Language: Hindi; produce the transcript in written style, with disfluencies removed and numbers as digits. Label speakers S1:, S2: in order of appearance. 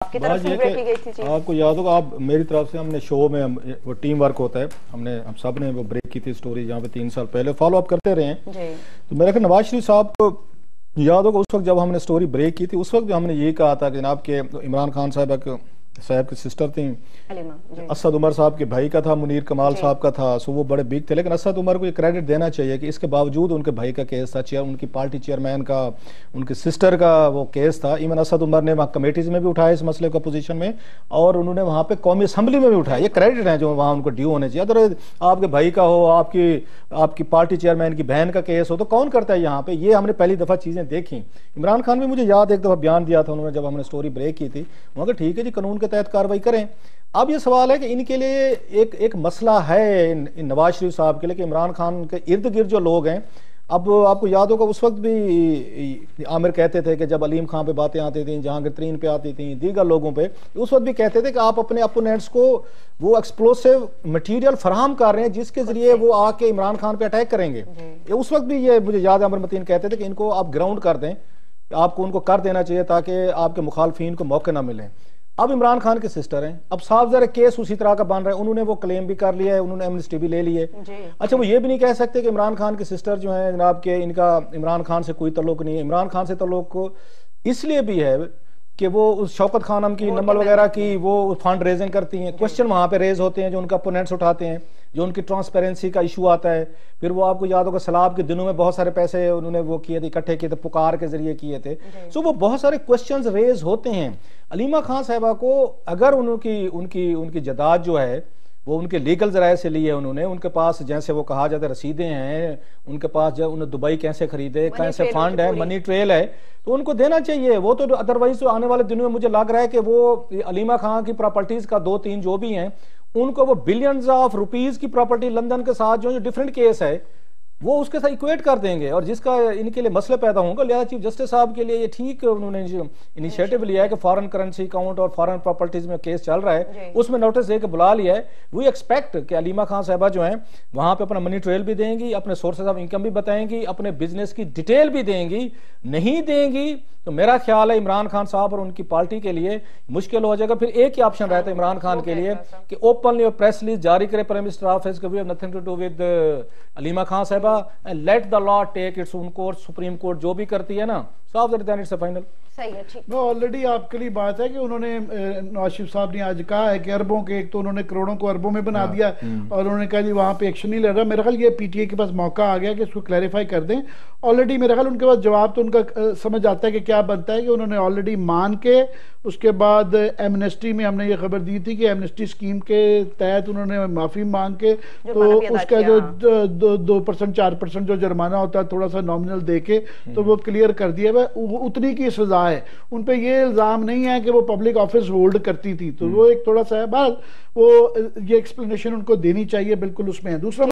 S1: आपकी तरफ से ब्रेक की गई थी चीज़।
S2: आपको याद होगा, आप मेरी तरफ से हमने शो में वो टीम वर्क होता है, हम सब ने वो ब्रेक की थी स्टोरी जहाँ पे 3 साल पहले फॉलो अप करते रहे हैं। तो मेरे ख्याल नवाज शरीफ साहब को याद होगा, उस वक्त जब हमने स्टोरी ब्रेक की थी उस वक्त हमने ये कहा था कि जनाब के इमरान खान साहब की सिस्टर थी, असद उमर साहब के भाई का था, मुनीर कमाल साहब का था। सो वो बड़े बिग थे, लेकिन असद उमर को ये क्रेडिट देना चाहिए कि इसके बावजूद उनके भाई का केस था, उनकी पार्टी चेयरमैन का, उनकी सिस्टर का वो केस था। इवन असद उमर ने वहाँ कमेटीज में भी उठाया इस मसले को अपोजिशन में, और उन्होंने वहाँ पे कौमी असम्बली में भी उठाया। ये क्रेडिट है जो वहाँ उनको ड्यू होने चाहिए। अदर आपके भाई का हो, आपकी पार्टी चेयरमैन की बहन का केस हो तो कौन करता है यहाँ पे? ये हमने पहली दफा चीजें देखी। इमरान खान भी मुझे याद एक दफा बयान दिया था उन्होंने, जब हमने स्टोरी ब्रेक की थी, वहाँ ठीक है जी, कानून के तहत कार्रवाई करें। अब ये सवाल है कि इनके लिए एक मसला है इन नवाज शरीफ साहब के लिए कि इमरान खान के इर्द गिर्द जो लोग हैं, अब आपको याद होगा उस वक्त भी आमिर कहते थे कि जब अलीम खान पे बातें आती थी, जहांगीर तरीन पे आती थी, दीगर लोगों पे, उस वक्त भी कहते थे कि आप अपने अपोनेंट्स को वो एक्सप्लोसिव मटेरियल फराहम कर रहे हैं जिसके जरिए वो आके इमरान खान पे अटैक करेंगे। उस वक्त भी ये मुझे याद है, अमर मतीन कहते थे कि इनको आप ग्राउंड कर दें, आपको उनको कर देना चाहिए ताकि आपके मुखालफिन को मौके ना मिले। अब इमरान खान के सिस्टर हैं, अब साफ ज़रा केस उसी तरह का बन रहा है, उन्होंने वो क्लेम भी कर लिया है, उन्होंने एमनेस्टी भी ले ली है। अच्छा, वो ये भी नहीं कह सकते कि इमरान खान के सिस्टर जो है जनाब के, इनका इमरान खान से कोई तल्लुक नहीं है। इमरान खान से तल्लुक इसलिए भी है कि वो उस शौकत खानम की नंबर वगैरह की वो फंड रेजिंग करती हैं, क्वेश्चन वहां पे रेज होते हैं जो उनका अपोनेंट्स उठाते हैं, जो उनकी ट्रांसपेरेंसी का इशू आता है। फिर वो आपको याद होगा सैलाब के दिनों में बहुत सारे पैसे उन्होंने वो किए थे, इकट्ठे किए थे, पुकार के जरिए किए थे। सो वो बहुत सारे क्वेश्चंस रेज होते हैं। अलीमा खान साहिबा को अगर उनकी जदाद जो है वो उनके लीगल जराये से लिए उन्होंने, उनके पास जैसे वो कहा जाता है रसीदें हैं, उनके पास जो उन्हें दुबई कैसे खरीदे, कैसे फंड है, मनी ट्रेल है, तो उनको देना चाहिए वो तो। अदरवाइज तो आने वाले दिनों में मुझे लग रहा है कि वो अलीमा खान की प्रॉपर्टीज का 2-3 जो भी हैं, उनको वो बिलियंस ऑफ रुपीज की प्रॉपर्टी लंदन के साथ जो डिफरेंट केस है वो उसके साथ इक्वेट कर देंगे, और जिसका इनके लिए मसले पैदा होंगे। लिहाजा चीफ जस्टिस साहब के लिए ये ठीक उन्होंने इनिशिएटिव लिया है कि फॉरेन करेंसी अकाउंट और फॉरेन प्रॉपर्टीज में केस चल रहा है, उसमें नोटिस देकर बुला लिया है। वी एक्सपेक्ट कि अलीमा खान साहबा जो है वहां पे अपना मनी ट्रेल भी देंगी, अपने सोर्सेज ऑफ इनकम भी बताएंगी, अपने बिजनेस की डिटेल भी देंगी। नहीं देंगी तो मेरा ख्याल है इमरान खान साहब और उनकी पार्टी के लिए मुश्किल हो जाएगा। फिर एक ही ऑप्शन रहता है इमरान खान के लिए कि ओपनली प्रेस रिलीज जारी करे prime minister office, we have nothing to do with Aleema Khan साहबा, and let the law take its own course. Supreme court जो भी करती है ना, साफ इट्स फाइनल।
S1: सही है, ठीक।
S3: ऑलरेडी आपके लिए बात है कि उन्होंने नवाज शरीफ साहब ने आज कहा है कि अरबों के, एक तो उन्होंने करोड़ों को अरबों में बना दिया, और उन्होंने कहा जी वहां पे एक्शन नहीं ले रहा। मेरा ख्याल ये पीटीए के पास मौका आ गया कि इसको क्लैरिफाई कर दें। ऑलरेडी मेरा ख्याल उनके पास जवाब तो उनका समझ आता है कि क्या बनता है कि उन्होंने ऑलरेडी मान के, उसके बाद एमनेस्टी में हमने ये खबर दी थी कि एमनेस्टी स्कीम के तहत उन्होंने माफी मांग के, तो उसका जो 2% 4% जो जुर्माना होता है थोड़ा सा नॉमिनल दे के, तो वो क्लियर कर दिया है, उतनी की सजा है। उन पे ये इल्जाम नहीं है कि वो पब्लिक ऑफिस होल्ड करती थी, तो वो एक थोड़ा सा है, बस वो ये एक्सप्लेनेशन उनको देनी चाहिए, बिल्कुल उसमें है। दूसरा